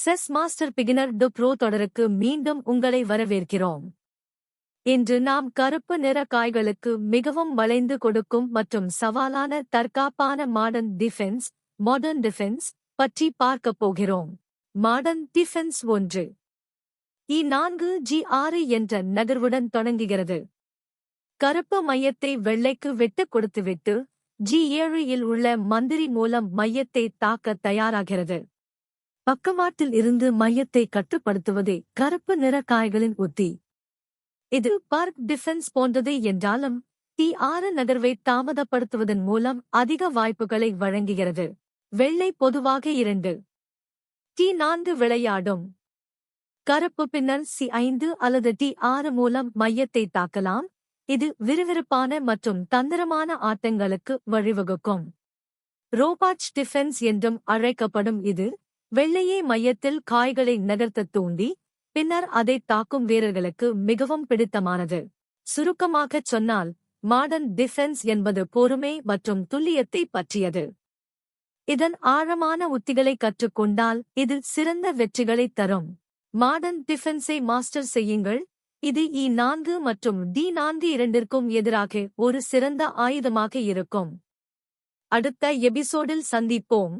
Chess master beginner to bro தொடருக்கு மீண்டும் உங்களை வரவேற்கிறோம். இன்று நாம் கருப்பு நிற காய்களுக்கு மிகவும் வளைந்து கொடுக்கும் மற்றும் சவாலான தற்காப்பான மாடர்ன் டிஃபென்ஸ் பற்றி பார்க்கப் போகிறோம். மாடர்ன் டிஃபென்ஸ் 1 E4 G6 என்ற நகர்வுடன் தொடங்குகிறது. கருப்பு மையத்தை வெள்ளைக்கு விட்டுக் கொடுத்துவிட்டு G7 இல் உள்ள மந்திரி மூலம் மையத்தை தாக்க தயாராகிறது. பக்கவாட்டில் இருந்து மையத்தை கட்டுப்படுத்துவதே கருப்பு நிற காய்களின் உத்தி. இது பார்க் டிஃபென்ஸ் போன்றது என்றாலும் T6 நகர்வை தாமதப்படுத்துவதன் மூலம் அதிக வாய்ப்புகளை வழங்குகிறது. வெள்ளை பொதுவாக 2 T4 விளையாடும். கருப்பு பின்னர் C5 அல்லது T6 மூலம் மையத்தை தாக்கலாம். இது விறுவிறுப்பான மற்றும் தந்திரமான ஆட்டங்களுக்கு வழிவகுக்கும். ரோபாச் டிஃபென்ஸ் என்றும் அழைக்கப்படும் இது, வெள்ளையே மையத்தில் காய்களை நகர்த்தத் தூண்டி, பின்னர் அதைத் தாக்கும் வீரர்களுக்கு மிகவும் பிடித்தமானது. சுருக்கமாகச் சொன்னால், மாடர்ன் டிஃபென்ஸ் என்பது பொறுமை மற்றும் துல்லியத்தை பற்றியது. இதன் ஆழமான உத்திகளை கற்றுக்கொண்டால் இது சிறந்த வெற்றிகளைத் தரும். மாடர்ன் டிஃபென்ஸை மாஸ்டர் செய்யுங்கள். இது E4 மற்றும் D4 இரண்டிற்கும் எதிராக ஒரு சிறந்த ஆயுதமாக இருக்கும். அடுத்த எபிசோடில் சந்திப்போம்.